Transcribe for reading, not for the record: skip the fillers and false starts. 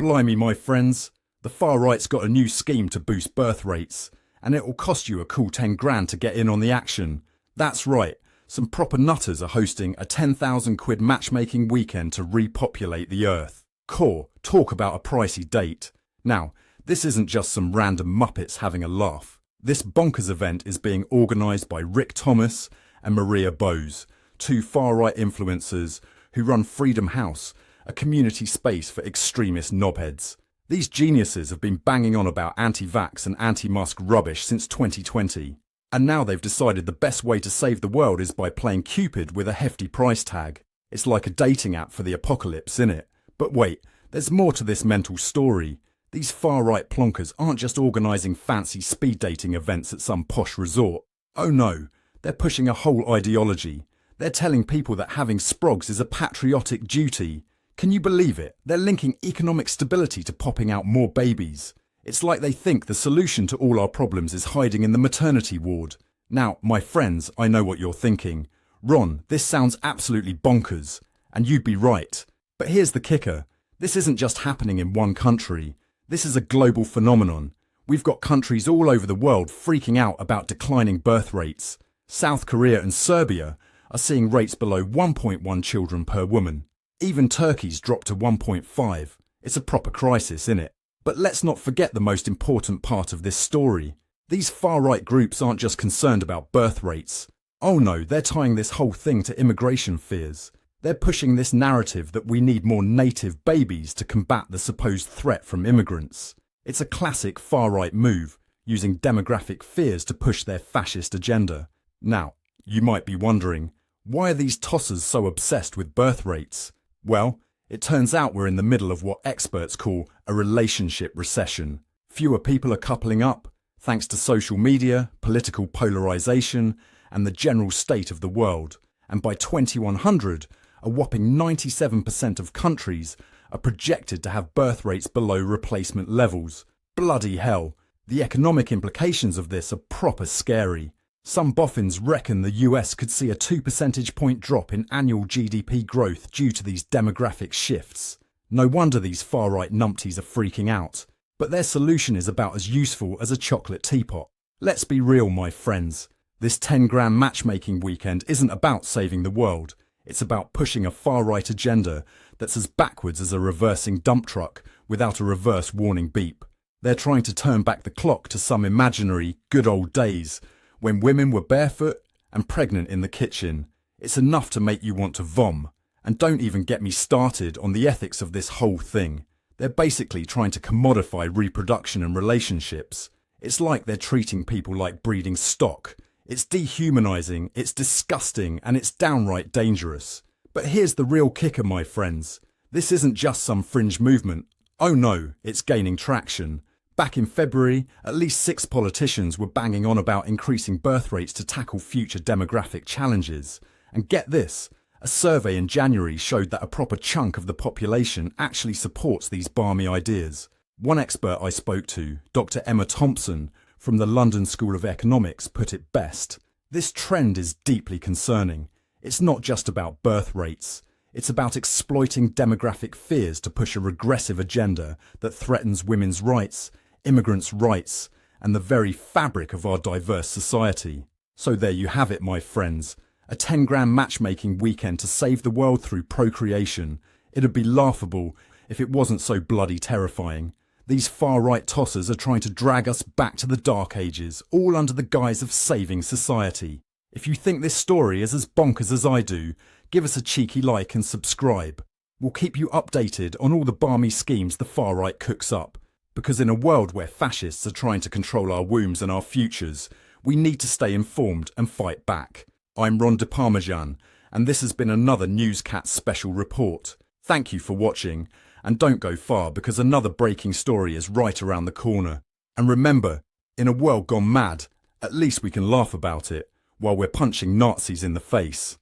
Blimey, my friends, the far right's got a new scheme to boost birth rates, and it will cost you a cool 10 grand to get in on the action. That's right, some proper nutters are hosting a 10,000 quid matchmaking weekend to repopulate the earth. Core, talk about a pricey date. Now, this isn't just some random muppets having a laugh. This bonkers event is being organised by Rick Thomas and Maria Bose, two far-right influencers who run Freedom House, a community space for extremist knobheads. These geniuses have been banging on about anti-vax and anti-mask rubbish since 2020. And now they've decided the best way to save the world is by playing Cupid with a hefty price tag. It's like a dating app for the apocalypse, innit? But wait, there's more to this mental story. These far-right plonkers aren't just organising fancy speed dating events at some posh resort. Oh no, they're pushing a whole ideology. They're telling people that having sprogs is a patriotic duty. Can you believe it? They're linking economic stability to popping out more babies. It's like they think the solution to all our problems is hiding in the maternity ward. Now, my friends, I know what you're thinking. Ron, this sounds absolutely bonkers. And you'd be right. But here's the kicker. This isn't just happening in one country. This is a global phenomenon. We've got countries all over the world freaking out about declining birth rates. South Korea and Serbia are seeing rates below 1.1 children per woman. Even Turkey's dropped to 1.5. It's a proper crisis, innit? But let's not forget the most important part of this story. These far-right groups aren't just concerned about birth rates. Oh no, they're tying this whole thing to immigration fears. They're pushing this narrative that we need more native babies to combat the supposed threat from immigrants. It's a classic far-right move, using demographic fears to push their fascist agenda. Now, you might be wondering, why are these tossers so obsessed with birth rates? Well, it turns out we're in the middle of what experts call a relationship recession. Fewer people are coupling up, thanks to social media, political polarization, and the general state of the world. And by 2100, a whopping 97% of countries are projected to have birth rates below replacement levels. Bloody hell, the economic implications of this are proper scary. Some boffins reckon the US could see a 2 percentage point drop in annual GDP growth due to these demographic shifts. No wonder these far-right numpties are freaking out. But their solution is about as useful as a chocolate teapot. Let's be real, my friends. This 10 grand matchmaking weekend isn't about saving the world. It's about pushing a far-right agenda that's as backwards as a reversing dump truck without a reverse warning beep. They're trying to turn back the clock to some imaginary good old days when women were barefoot and pregnant in the kitchen. It's enough to make you want to vom. And don't even get me started on the ethics of this whole thing. They're basically trying to commodify reproduction and relationships. It's like they're treating people like breeding stock. It's dehumanizing, it's disgusting, and it's downright dangerous. But here's the real kicker, my friends. This isn't just some fringe movement. Oh no, it's gaining traction. Back in February, at least 6 politicians were banging on about increasing birth rates to tackle future demographic challenges. And get this, a survey in January showed that a proper chunk of the population actually supports these balmy ideas. One expert I spoke to, Dr. Emma Thompson, from the London School of Economics, put it best. This trend is deeply concerning. It's not just about birth rates. It's about exploiting demographic fears to push a regressive agenda that threatens women's rights, immigrants' rights, and the very fabric of our diverse society. So there you have it, my friends. A 10 grand matchmaking weekend to save the world through procreation. It'd be laughable if it wasn't so bloody terrifying. These far-right tossers are trying to drag us back to the Dark Ages, all under the guise of saving society. If you think this story is as bonkers as I do, give us a cheeky like and subscribe. We'll keep you updated on all the balmy schemes the far-right cooks up. Because in a world where fascists are trying to control our wombs and our futures, we need to stay informed and fight back. I'm Ron de Parmesan, and this has been another Newscat special report. Thank you for watching. And don't go far, because another breaking story is right around the corner. And remember, in a world gone mad, at least we can laugh about it while we're punching Nazis in the face.